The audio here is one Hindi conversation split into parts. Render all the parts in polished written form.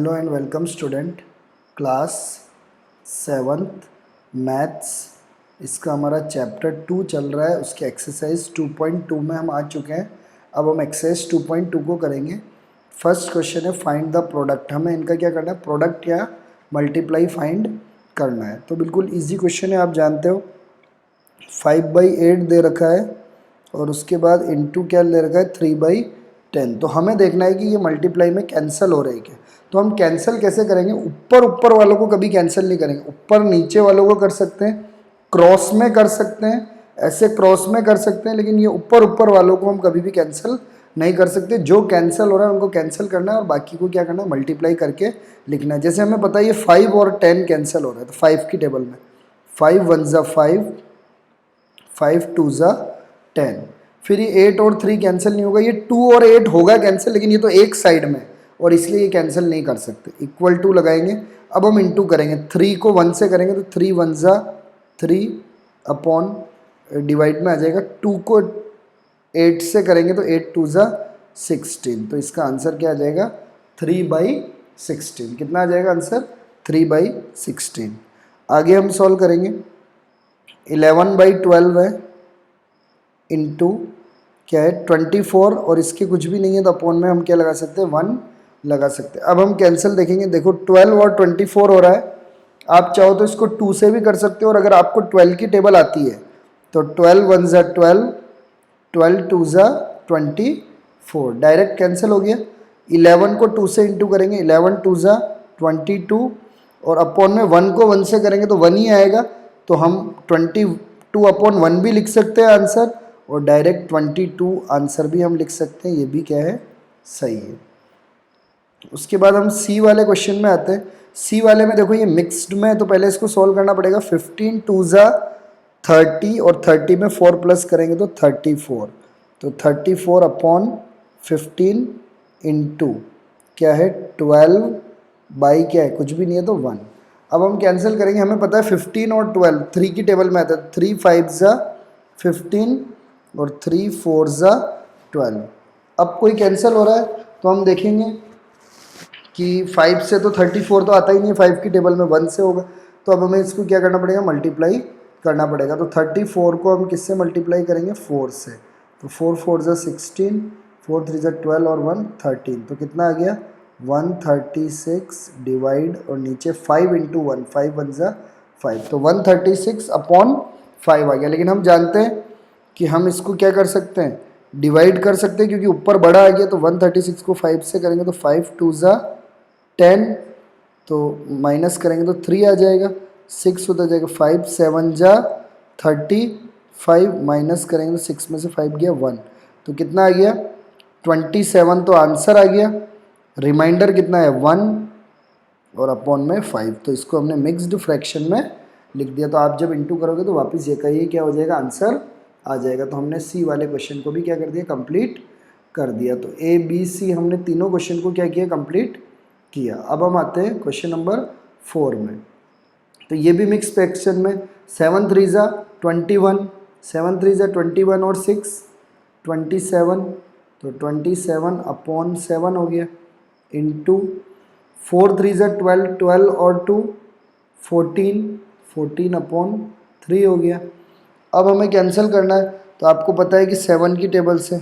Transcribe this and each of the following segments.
Hello and welcome student. Class seventh maths, इसका हमारा चैप्टर 2 चल रहा है। उसके एक्सरसाइज 2.2 में हम आ चुके हैं। अब हम एक्सरसाइज 2.2 को करेंगे। फर्स्ट क्वेश्चन है फाइंड द प्रोडक्ट। हमें इनका क्या करना है, प्रोडक्ट या मल्टीप्लाई फाइंड करना है। तो बिल्कुल इजी क्वेश्चन है, आप जानते हो। 5/8 दे रखा है और उसके बाद इंटू क्या ले रखा है 3/10। तो हमें देखना है कि ये मल्टीप्लाई में कैंसिल हो रही है क्या। तो हम कैंसिल कैसे करेंगे, ऊपर ऊपर वालों को कभी कैंसिल नहीं करेंगे, ऊपर नीचे वालों को कर सकते हैं, क्रॉस में कर सकते हैं, ऐसे क्रॉस में कर सकते हैं, लेकिन ये ऊपर ऊपर वालों को हम कभी भी कैंसिल नहीं कर सकते। जो कैंसिल हो रहा है उनको कैंसिल करना है और बाकी को क्या करना है, मल्टीप्लाई करके लिखना है। जैसे हमें पता है ये 5 और 10 कैंसिल हो रहा है, तो 5 की टेबल में 5 1 ज़ा 5, 5 2 ज़ा 10। फिर ये 8 और 3 कैंसिल नहीं होगा, ये 2 और 8 होगा कैंसिल, लेकिन ये तो एक साइड में और इसलिए ये कैंसिल नहीं कर सकते। इक्वल टू लगाएंगे। अब हम इंटू करेंगे, 3 को 1 से करेंगे तो 3 1 ज़ा 3 अपॉन डिवाइड में आ जाएगा। 2 को 8 से करेंगे तो 8 2 ज़ा 16। तो इसका आंसर क्या आ जाएगा, 3/16। कितना आ जाएगा आंसर, 3/16। आगे हम सॉल्व करेंगे। 11/12 है इंटू क्या है 24, और इसके कुछ भी नहीं है तो अपॉन में हम क्या लगा सकते हैं, 1 लगा सकते हैं। अब हम कैंसिल देखेंगे। देखो 12 और 24 हो रहा है, आप चाहो तो इसको 2 से भी कर सकते हो, और अगर आपको 12 की टेबल आती है तो 12 1 ज़ा 12, 12 2 ज़ा 24, डायरेक्ट कैंसिल हो गया। 11 को 2 से इंटू करेंगे, 11 2 ज़ा 22, और अपॉन में 1 को 1 से करेंगे तो 1 ही आएगा। तो हम 22 अपॉन 1 भी लिख सकते हैं आंसर, और डायरेक्ट 22 आंसर भी हम लिख सकते हैं। ये भी क्या है, सही है। उसके बाद हम सी वाले क्वेश्चन में आते हैं। सी वाले में देखो ये मिक्स्ड में है, तो पहले इसको सॉल्व करना पड़ेगा। 15 2 ज़ा 30, और 30 में 4 प्लस करेंगे तो 34। तो 34 अपॉन 15 इंटू क्या है 12 बाई क्या है, कुछ भी नहीं है तो 1। अब हम कैंसिल करेंगे। हमें पता है 15 और 12 3 की टेबल में आता है। 3 5 ज़ा 15 और 3 4 ज़ा 12। अब कोई कैंसिल हो रहा है तो हम देखेंगे कि 5 से तो 34 तो आता ही नहीं है, 5 की टेबल में 1 से होगा। तो अब हमें इसको क्या करना पड़ेगा, मल्टीप्लाई करना पड़ेगा। तो 34 को हम किससे मल्टीप्लाई करेंगे, 4 से। तो 4 4 ज़ा 16, 4 3 ज़ा 12 और 1 13। तो कितना आ गया 136 डिवाइड, और नीचे 5 इंटू 1, 5 1 ज़ा 5, तो 136 अपॉन 5 आ गया। लेकिन हम जानते हैं कि हम इसको क्या कर सकते हैं, डिवाइड कर सकते हैं, क्योंकि ऊपर बड़ा आ गया। तो 136 को 5 से करेंगे तो 5 2 ज़ा 10, तो माइनस करेंगे तो 3 आ जाएगा, 6 होता जाएगा। 5 7 ज़ा 35, माइनस करेंगे तो 6 में से 5 गया 1, तो कितना आ गया 27। तो आंसर आ गया। रिमाइंडर कितना है 1 और अपॉन में 5। तो इसको हमने मिक्स्ड फ्रैक्शन में लिख दिया। तो आप जब इंटू करोगे तो वापस ये कहिए क्या हो जाएगा, आंसर आ जाएगा। तो हमने सी वाले क्वेश्चन को भी क्या कर दिया, कंप्लीट कर दिया। तो ए बी सी हमने तीनों क्वेश्चन को क्या किया, कंप्लीट किया। अब हम आते हैं क्वेश्चन नंबर 4 में। तो ये भी मिक्स फ्रैक्शन में 7 3 ज़ा 21, 7 3 ज़ा 21 और 6 27, तो 27 अपॉन 7 हो गया, इंटू 4 3 ज़ा 12, 12 और 2 14, 14 अपॉन 3 हो गया। अब हमें कैंसिल करना है। तो आपको पता है कि 7 की टेबल से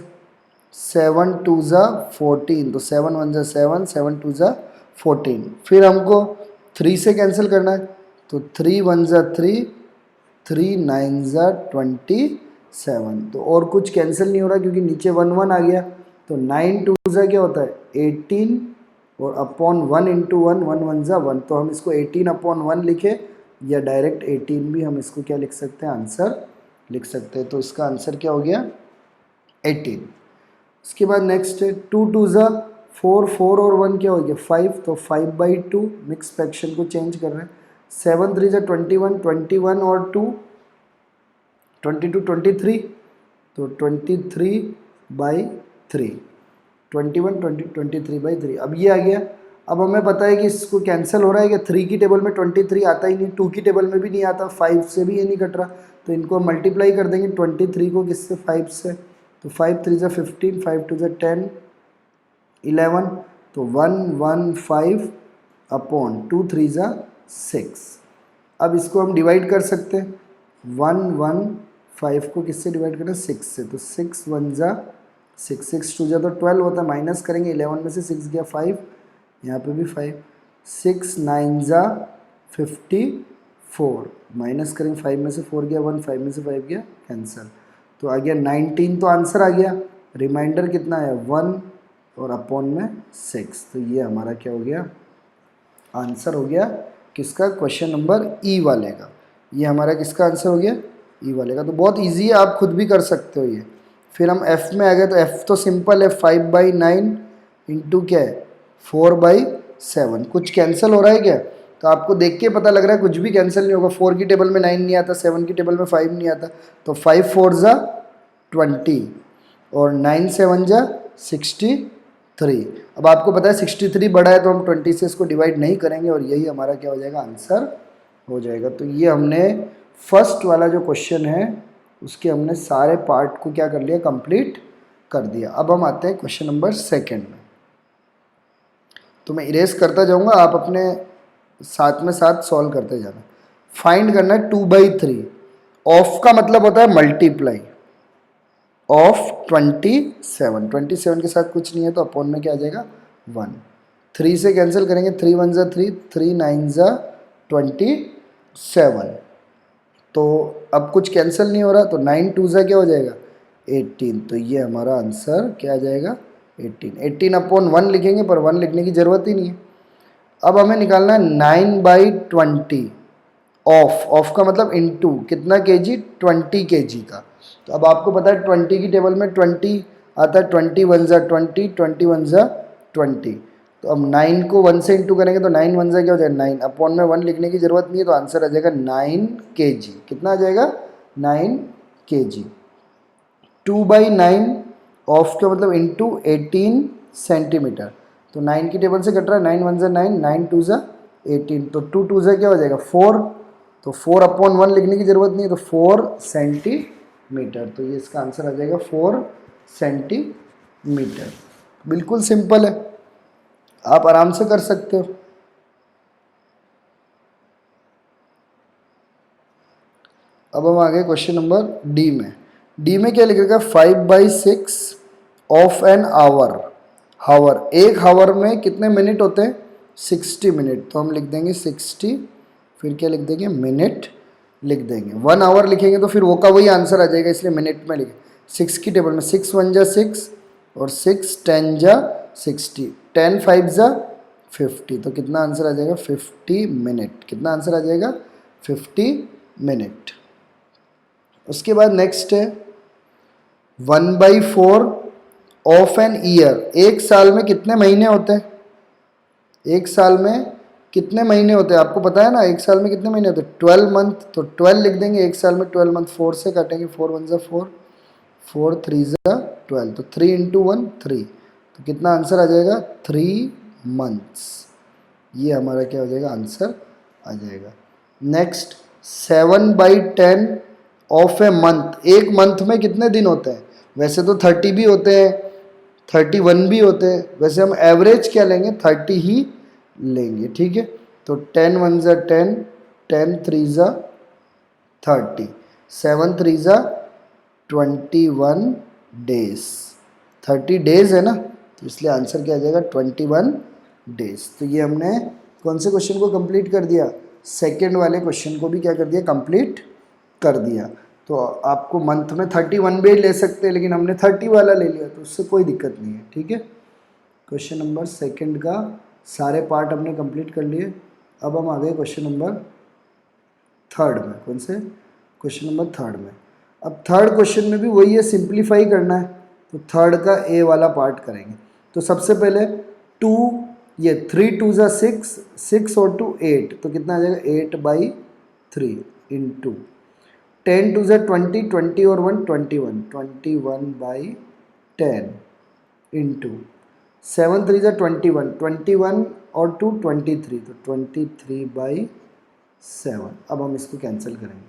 7 2 ज़ा 14, तो 7 1 ज़ा 7, 7 2 ज़ा 14। फिर हमको 3 से कैंसिल करना है, तो 3 1 ज़ा 3, 3 9 ज़ा 27। तो और कुछ कैंसिल नहीं हो रहा क्योंकि नीचे 1 1 आ गया। तो 9 2 ज़ा क्या होता है 18, और अपॉन 1 इंटू 1, 1 1 ज़ा 1। तो हम इसको 18 अपॉन 1 लिखे, या डायरेक्ट 18 भी हम इसको क्या लिख सकते हैं, आंसर लिख सकते हैं। तो इसका आंसर क्या हो गया 18। इसके बाद नेक्स्ट है 2 2 ज़ा 4, 4 और 1 क्या हो गया 5, तो 5/2 मिक्स फ्रैक्शन को चेंज कर रहे हैं। 7 3 ज़ा 21, 21 और 2 22 23, तो 23/3, 21 20 23/3। अब ये आ गया। अब हमें पता है कि इसको कैंसिल हो रहा है कि 3 की टेबल में 23 आता ही नहीं, 2 की टेबल में भी नहीं आता, 5 से भी ये नहीं कट रहा। तो इनको हम मल्टीप्लाई कर देंगे 23 को किससे, 5 से। तो 5 3 ज़ा 15, 5 2 ज़ा 10, 11, तो 1 1 5 अपॉन 2 3 ज़ा 6। अब इसको हम डिवाइड कर सकते हैं, 1 1 5 को किससे डिवाइड करें, 6 से, तो 6 1 ज़ा 6, 6 2 ज़ा तो 12 होता है, माइनस करेंगे 11 में से 6 गया 5, यहाँ पे भी 5, 6 9 ज़ा 54, माइनस करेंगे 5 में से 4 गया 1, 5 में से 5 गया कैंसिल, तो आ गया 19, तो आंसर आ गया। रिमाइंडर कितना है 1 और अपॉन में 6, तो ये हमारा क्या हो गया, आंसर हो गया किसका, क्वेश्चन नंबर ई वाले का। ये हमारा किसका आंसर हो गया, ई वाले का। तो बहुत इजी है, आप खुद भी कर सकते हो ये। फिर हम एफ में आ गए, तो एफ तो सिंपल है, 5/9 इंटू क्या है 4/7। कुछ कैंसिल हो रहा है क्या, तो आपको देख के पता लग रहा है कुछ भी कैंसिल नहीं होगा। 4 की टेबल में 9 नहीं आता, 7 की टेबल में 5 नहीं आता, तो 5 4 ज़ा 20 और 9 7 ज़ा 63। अब आपको पता है 63 बड़ा है, तो हम 20 से इसको डिवाइड नहीं करेंगे और यही हमारा क्या हो जाएगा, आंसर हो जाएगा। तो ये हमने फर्स्ट वाला जो क्वेश्चन है उसके हमने सारे पार्ट को क्या कर लिया, कंप्लीट कर दिया। अब हम आते हैं क्वेश्चन नंबर सेकंड में। तो मैं इरेज करता जाऊंगा, आप अपने साथ में साथ सॉल्व करते जाना। फाइंड करना है 2/3। ऑफ का मतलब होता है मल्टीप्लाई ऑफ 27 के साथ कुछ नहीं है, तो अपॉन में क्या आ जाएगा 1। 3 से कैंसिल करेंगे, 3 1 ज़ा 3, 3 9 ज़ा 27। तो अब कुछ कैंसिल नहीं हो रहा, तो 9 2 ज़ा क्या हो जाएगा 18। तो ये हमारा आंसर क्या आ जाएगा 18। 18 अपॉन 1 लिखेंगे, पर 1 लिखने की ज़रूरत ही नहीं है। अब हमें निकालना है 9/20 ऑफ का मतलब इनटू कितना केजी, 20 केजी का। तो अब आपको पता है 20 की टेबल में 20 आता है, 20 1 ज़ा 20, 20 1 ज़ा 20। तो अब 9 को 1 से इंटू करेंगे, तो 9 1 ज़ा क्या हो जाएगा 9, अपॉन में 1 लिखने की ज़रूरत नहीं है, तो आंसर आ जाएगा 9 केजी। कितना आ जाएगा 9 केजी। 2/9 ऑफ का मतलब इंटू 18 सेंटीमीटर। तो 9 की टेबल से कट रहा है, 9 1 ज़ा 9, 9 2 ज़ा 18, तो 2 2 ज़ा क्या हो जाएगा 4, तो 4 अपॉन 1 लिखने की ज़रूरत नहीं है, तो 4 सेंटीमीटर। तो ये इसका आंसर आ जाएगा 4 सेंटीमीटर। बिल्कुल सिंपल है, आप आराम से कर सकते हो। अब हम आ गए क्वेश्चन नंबर डी में। डी में क्या लिख रखा है, 5/6 ऑफ एन आवर। हावर, एक हावर में कितने मिनट होते हैं 60 मिनट। तो हम लिख देंगे 60, फिर क्या लिख देंगे मिनट लिख देंगे। 1 आवर लिखेंगे तो फिर वो का वही आंसर आ जाएगा, इसलिए मिनट में लिखें। 6 की टेबल में 6 1 ज़ा 6 और 6 10 ज़ा 60, 10 5 ज़ा 50, तो कितना आंसर आ जाएगा 50 मिनट। कितना आंसर आ जाएगा 50 मिनट। उसके बाद नेक्स्ट है 1/4 ऑफ एन ईयर। एक साल में कितने महीने होते हैं, एक साल में कितने महीने होते हैं आपको पता है ना, एक साल में कितने महीने होते हैं 12 मंथ। तो 12 लिख देंगे, एक साल में 12 मंथ। 4 से काटेंगे, 4 1 ज़ा 4, 4 3 ज़ा 12, तो 3 इंटू 1 3, तो कितना आंसर आ जाएगा 3 मंथ्स। ये हमारा क्या हो जाएगा आंसर आ जाएगा। Next 7/10 of a month. एक मंथ में कितने दिन होते हैं, वैसे तो 30 भी होते हैं, 31 भी होते हैं, वैसे हम एवरेज क्या लेंगे 30 ही लेंगे, ठीक है। तो 10 1 ज़ा 10, 10 3 ज़ा 30, 7 3 ज़ा 21 डेज। 30 डेज है ना, तो इसलिए आंसर क्या आ जाएगा 21 डेज। तो ये हमने कौन से क्वेश्चन को कंप्लीट कर दिया, सेकेंड वाले क्वेश्चन को भी क्या कर दिया कंप्लीट कर दिया। तो आपको मंथ में 31 भी ले सकते हैं, लेकिन हमने 30 वाला ले लिया, तो उससे कोई दिक्कत नहीं है, ठीक है। क्वेश्चन नंबर सेकंड का सारे पार्ट हमने कंप्लीट कर लिए। अब हम आ गए क्वेश्चन नंबर थर्ड में। कौन से, क्वेश्चन नंबर थर्ड में। अब थर्ड क्वेश्चन में भी वही है, सिंप्लीफाई करना है, तो थर्ड का ए वाला पार्ट करेंगे। तो सबसे पहले 2, ये 3 2 ज़ा 6, 6 और 2 8, तो कितना आ जाएगा 8/3 इंटू 10 2 ज़ा 20, 20 और 1 21, 21/10 इंटू 7 3 ज़ा 21, 21 और 2 23, तो 23/7। अब हम इसको कैंसिल करेंगे।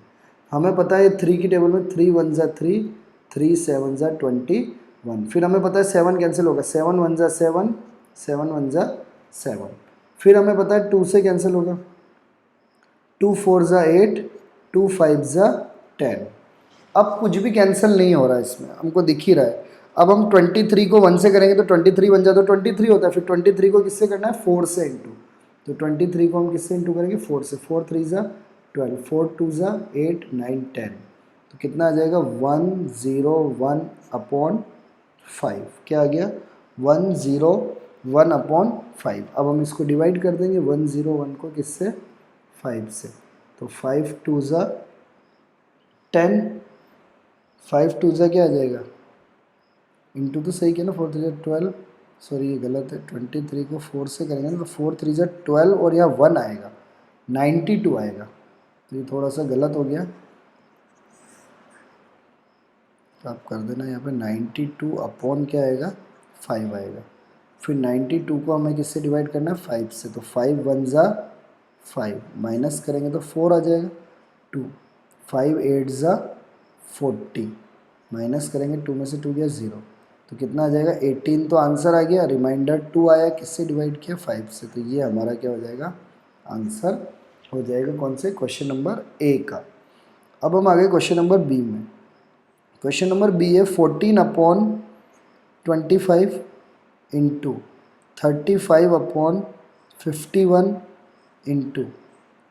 हमें पता है 3 की टेबल में 3 1 ज़ा 3, 3 7 ज़ा 21, फिर हमें पता है 7 कैंसिल होगा, 7 1 ज़ा 7, 7 1 ज़ा 7, फिर हमें पता है 2 से कैंसिल होगा, 2 4 ज़ा 8, 2 5 ज़ा 10। अब कुछ भी कैंसिल नहीं हो रहा है इसमें, हमको दिख ही रहा है। अब हम 23 को 1 से करेंगे तो 23 बन जाए तो 23 होता है। फिर 23 को किससे करना है, 4 से इंटू। तो 23 को हम किससे इंटू करेंगे, 4 से। 4 3 ज़ा 12, 4 2 ज़ा 8 9 10। तो कितना आ जाएगा, 101 अपॉन 5। क्या आ गया, 101 अपॉन 5। अब हम इसको डिवाइड कर देंगे 101 को किससे, 5 से। तो 5 2 ज़ा 10, 5 2 ज़ा क्या आ जाएगा, इंटू तो सही किया ना, 4 3 ज़ा 12, सॉरी ये गलत है। 23 को 4 से करेंगे ना तो 4 3 ज़ा 12 और यहाँ 1 आएगा, 92 आएगा। तो ये थोड़ा सा गलत हो गया, तो आप कर देना यहाँ पे 92 अपॉन क्या आएगा, 5 आएगा। फिर 92 को हमें किससे डिवाइड करना है, 5 से। तो 5 1 ज़ा 5, माइनस करेंगे तो 4 आ जाएगा, 2 5 8 ज़ा 40, माइनस करेंगे 2 में से 2 गया 0। तो कितना आ जाएगा, 18 तो आंसर आ गया। रिमाइंडर 2 आया, किससे डिवाइड किया, 5 से। तो ये हमारा क्या हो जाएगा, आंसर हो जाएगा कौन से, क्वेश्चन नंबर ए का। अब हम आगे क्वेश्चन नंबर बी में। क्वेश्चन नंबर बी है 14 upon 25 into 35 upon 51 into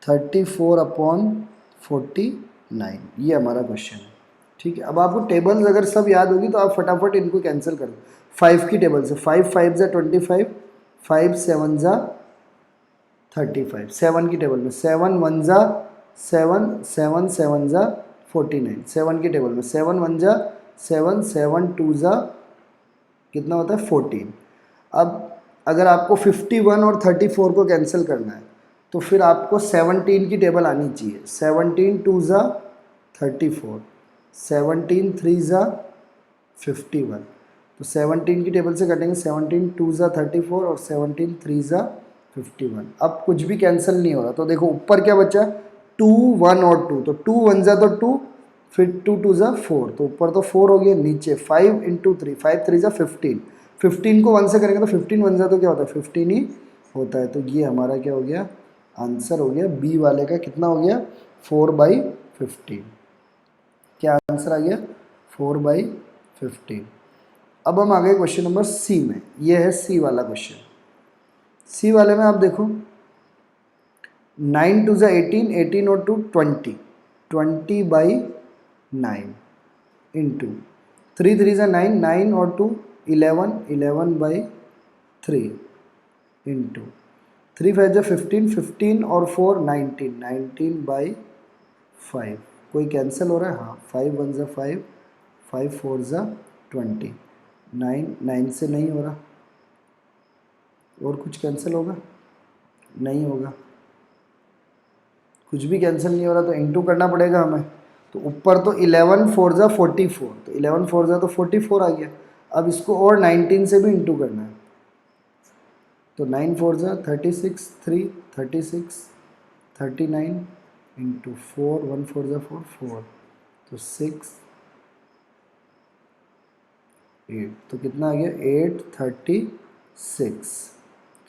34 upon 49। ये हमारा क्वेश्चन है, ठीक है। अब आपको टेबल्स अगर सब याद होगी तो आप फटाफट इनको कैंसिल कर दो। 5 की टेबल से 5 5 ज़ा 25, 5 7 ज़ा 35। 7 की टेबल में 7 1 ज़ा 7, 7 7 ज़ा 49। 7 की टेबल में 7 1 ज़ा 7, 7 2 ज़ा कितना होता है, 14। अब अगर आपको 51 और 34 को कैंसिल करना है तो फिर आपको 17 की टेबल आनी चाहिए। 17 2 ज़ा 34, 17 3 ज़ा 51। तो 17 की टेबल से कटेंगे, 17 2 ज़ा 34 और 17 3 ज़ा 51। अब कुछ भी कैंसिल नहीं हो रहा, तो देखो ऊपर क्या बचा, 2 1 और 2। तो 2 1 ज़ा तो 2, फिर 2 2 ज़ा 4, तो ऊपर तो 4 हो गया। नीचे 5 इंटू 3, 5 3 ज़ा 15। 15 को 1 से करेंगे तो 15 1 ज़ा तो क्या होता है, 15 ही होता है। तो ये हमारा क्या हो गया, आंसर हो गया बी वाले का। कितना हो गया, 4/15। क्या आंसर आ गया, 4/15। अब हम आ गए क्वेश्चन नंबर सी में। ये है सी वाला क्वेश्चन। सी वाले में आप देखो 9 2 ज़ा 18, 18 और 2 20, 20/9 इंटू 3 3 ज़ा 9, 9 और 2 11, 11/3 इंटू 3 5 ज़ा 15, 15 और 4 19, 19/5। कोई कैंसिल हो रहा है, हाँ। 5 1 ज़ा 5, 5 4 ज़ा 20, 9 9 से नहीं हो रहा। और कुछ कैंसिल होगा, नहीं होगा। कुछ भी कैंसिल नहीं हो रहा तो इंटू करना पड़ेगा हमें। तो ऊपर तो 11 4 ज़ा 44, तो 11 4 ज़ा तो 44 आ गया। अब इसको और 19 से भी इंटू करना है। तो 9 4 ज़ा 36, 3 36, 39 इंटू 4, 1 4 ज़ा 4 4, तो 6 8। तो कितना आ गया, 836।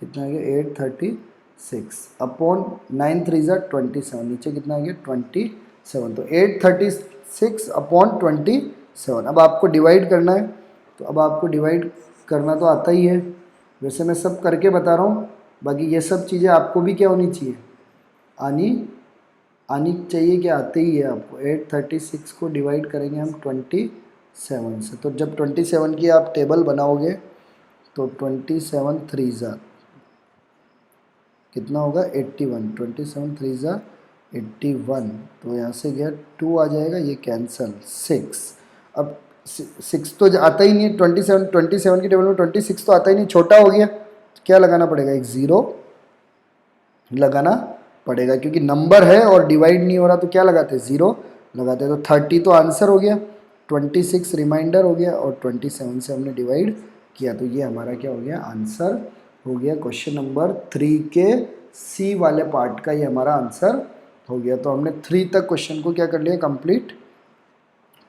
कितना आ गया, 836 अपॉन 9 3 ज़ा 27। नीचे कितना आ गया, 27। तो 836 अपॉन 27। अब आपको डिवाइड करना है, तो अब आपको डिवाइड करना तो आता ही है। वैसे मैं सब करके बता रहा हूँ, बाकी ये सब चीज़ें आपको भी क्या होनी चाहिए, आनी आनी चाहिए, कि आते ही है आपको। 836 को डिवाइड करेंगे हम 27 से। तो जब 27 की आप टेबल बनाओगे तो 27 3 ज़ा कितना होगा, 81। 27 3 ज़ा 81। तो यहाँ से गया 2 आ जाएगा, ये कैंसल। 6, अब 6 तो आता ही नहीं है। 27 की टेबल में 26 तो आता ही नहीं, छोटा हो गया। क्या लगाना पड़ेगा, एक ज़ीरो लगाना पड़ेगा, क्योंकि नंबर है और डिवाइड नहीं हो रहा। तो क्या लगाते हैं, ज़ीरो लगाते हैं। तो 30 तो आंसर हो गया, 26 रिमाइंडर हो गया और 27 से हमने डिवाइड किया। तो ये हमारा क्या हो गया, आंसर हो गया। क्वेश्चन नंबर 3 के सी वाले पार्ट का ये हमारा आंसर हो गया। तो हमने 3 तक क्वेश्चन को क्या कर लिया, कंप्लीट,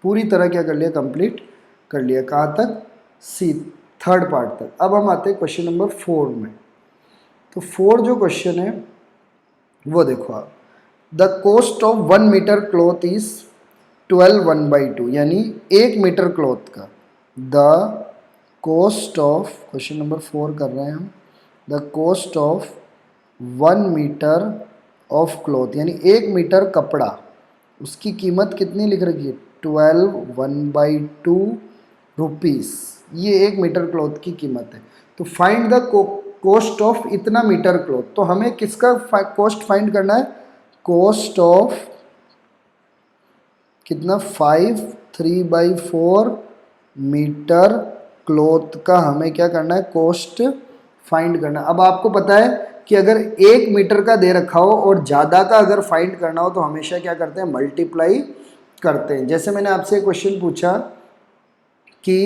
पूरी तरह क्या कर लिया, कंप्लीट कर लिया। कहाँ तक, सी थर्ड पार्ट तक। अब हम आते हैं क्वेश्चन नंबर 4 में। तो 4 जो क्वेश्चन है वो देखो आप, the cost of 1 metre cloth is 12 1/2, यानी 1 मीटर क्लॉथ का the cost of, question number 4 कर रहे हैं हम, the cost of 1 metre of cloth, यानी 1 मीटर कपड़ा, उसकी कीमत कितनी लिख रखी है, 12 1/2 रुपीस, ये 1 मीटर क्लॉथ की कीमत है। तो फाइंड द कॉस्ट ऑफ इतना मीटर क्लॉथ, तो हमें किसका कॉस्ट फाइंड करना है, कॉस्ट ऑफ कितना 5 3/4 मीटर क्लॉथ का हमें क्या करना है, कॉस्ट फाइंड करना है। अब आपको पता है कि अगर 1 मीटर का दे रखा हो और ज़्यादा का अगर फाइंड करना हो तो हमेशा क्या करते हैं, मल्टीप्लाई करते हैं। जैसे मैंने आपसे क्वेश्चन पूछा कि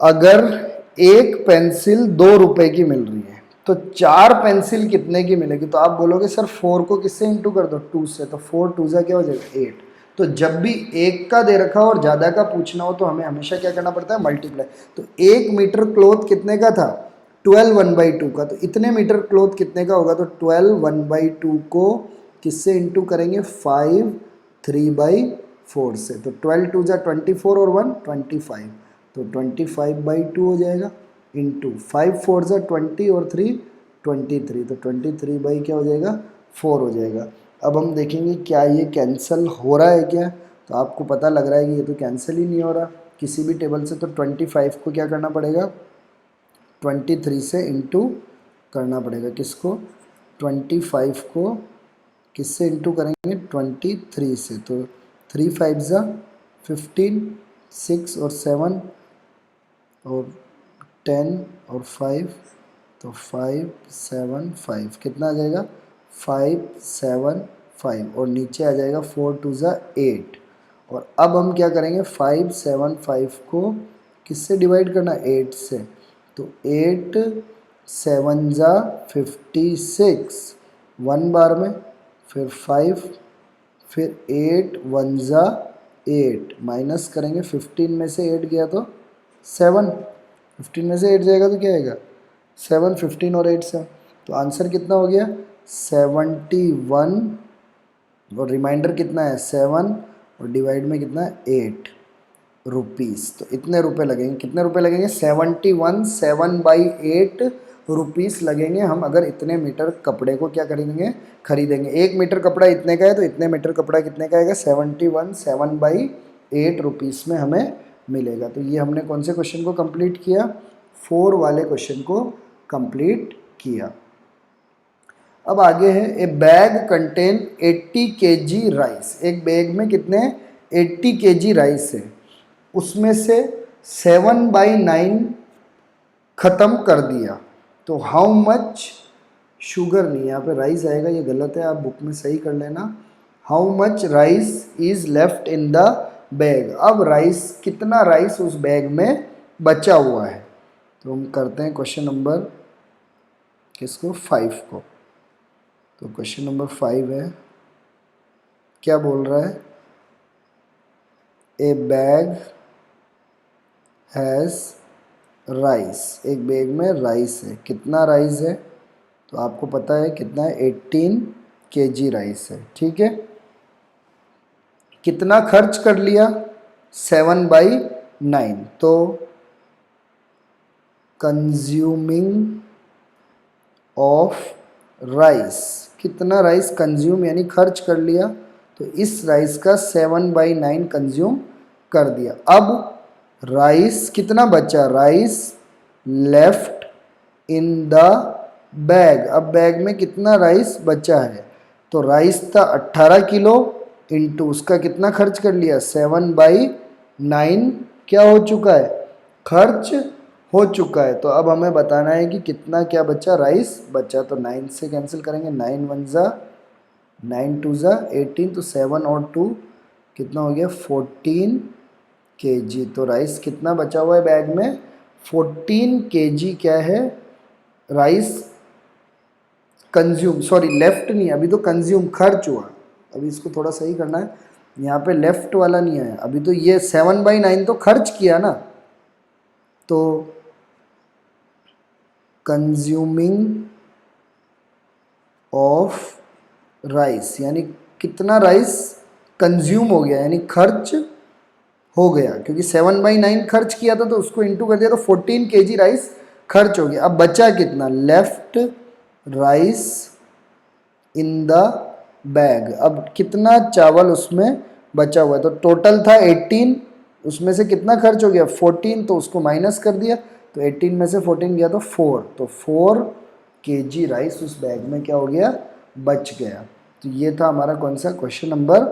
अगर एक पेंसिल 2 रुपए की मिल रही है तो 4 पेंसिल कितने की मिलेगी, तो आप बोलोगे सर 4 को किससे इंटू कर दो, 2 से, तो 4 2 जा क्या हो जाएगा 8। तो जब भी एक का दे रखा हो और ज़्यादा का पूछना हो तो हमें हमेशा क्या करना पड़ता है, मल्टीप्लाई। तो 1 मीटर क्लॉथ कितने का था, 12 1/2 का, तो इतने मीटर क्लॉथ कितने का होगा, तो 12 1/2 को किससे इंटू करेंगे, 5 3/4 से, तो 12 2 जा 24 और 1 25, तो 25/2 हो जाएगा, इंटू 5 4 जा 20 और 3 23, तो 23 क्या हो जाएगा, 4 हो जाएगा। अब हम देखेंगे क्या ये कैंसिल हो रहा है क्या, तो आपको पता लग रहा है कि ये तो कैंसिल ही नहीं हो रहा किसी भी टेबल से, तो 25 को क्या करना पड़ेगा, 23 से इंटू करना पड़ेगा, किसको, 25 को किससे इंटू करेंगे, 23 से, तो 3 5 जा 15, 6 और 7 और 10 और 5, तो 5 7 5 कितना आ जाएगा, 5 7 5, और नीचे आ जाएगा 4 2 जा 8। और अब हम क्या करेंगे, 5 7 5 को किससे डिवाइड करना, 8 से, तो 8 7 जा 56 1 बार में, फिर 5, फिर 8 1 जा 8, माइनस करेंगे 15 में से 8 गया तो 7, 15 में से 8 जाएगा तो क्या आएगा 7, 15 और 8 7, तो आंसर कितना हो गया 71, और रिमाइंडर कितना है 7, और डिवाइड में कितना है 8 रुपीस। तो इतने रुपए लगेंगे, कितने रुपए लगेंगे, 71 7/8 रुपीस लगेंगे हम अगर इतने मीटर कपड़े को क्या खरीदेंगे, खरीदेंगे। 1 मीटर कपड़ा इतने का है तो इतने मीटर कपड़ा कितने का आएगा, 71 7/8 रुपीस में हमें मिलेगा। तो ये हमने कौन से क्वेश्चन को कंप्लीट किया, 4 वाले क्वेश्चन को कंप्लीट किया। अब आगे है, ए बैग कंटेन 80 kg राइस, एक बैग में कितने 80 kg राइस है, उसमें से 7/9 ख़त्म कर दिया, तो हाउ मच, शुगर नहीं, यहाँ पे राइस आएगा, ये गलत है, आप बुक में सही कर लेना। How much rice is left in the bag, अब राइस, कितना राइस उस बैग में बचा हुआ है, तो हम करते हैं क्वेश्चन नंबर किसको, 5 को। तो क्वेश्चन नंबर 5 है, क्या बोल रहा है, ए बैग हैज़ राइस, एक बैग में राइस है, कितना राइस है, तो आपको पता है कितना है, 18 kg राइस है, ठीक है। कितना खर्च कर लिया, 7/9, तो कंज्यूमिंग ऑफ राइस, कितना राइस कंज्यूम यानी खर्च कर लिया, तो इस राइस का 7/9 कंज्यूम कर दिया। अब राइस कितना बचा, rice left in the bag, अब बैग में कितना राइस बचा है, तो राइस था 18 किलो, इंटू उसका कितना खर्च कर लिया, 7/9 क्या हो चुका है, खर्च हो चुका है। तो अब हमें बताना है कि कितना क्या बचा, राइस बचा, तो 9 से कैंसिल करेंगे, 9 1 जा 9 2 जा 18, तो 7 और 2 कितना हो गया 14 kg, तो राइस कितना बचा हुआ है बैग में, 14 kg क्या है, राइस कंज्यूम, सॉरी लेफ्ट नहीं, अभी तो कंज्यूम खर्च हुआ, अभी इसको थोड़ा सही करना है, यहाँ पे लेफ्ट वाला नहीं आया, अभी तो ये 7/9 तो खर्च किया ना, तो कंज्यूमिंग ऑफ राइस, यानी कितना राइस कंज्यूम हो गया, यानी खर्च हो गया, क्योंकि 7/9 खर्च किया था तो उसको इंटू कर दिया तो 14 kg राइस खर्च हो गया। अब बचा कितना, left rice in the bag, अब कितना चावल उसमें बचा हुआ है, तो टोटल था 18, उसमें से कितना खर्च हो गया 14, तो उसको माइनस कर दिया, तो 18 में से 14 गया तो 4, तो 4 kg राइस उस बैग में क्या हो गया, बच गया। तो ये था हमारा कौन सा, क्वेश्चन नंबर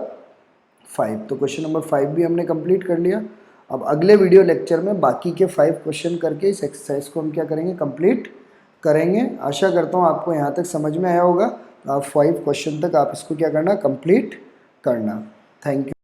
5। तो क्वेश्चन नंबर 5 भी हमने कंप्लीट कर लिया। अब अगले वीडियो लेक्चर में बाकी के 5 क्वेश्चन करके इस एक्सरसाइज को हम क्या करेंगे, कंप्लीट करेंगे। आशा करता हूँ आपको यहाँ तक समझ में आया होगा। आप 5 क्वेश्चन तक आप इसको क्या करना, कंप्लीट करना। Thank you.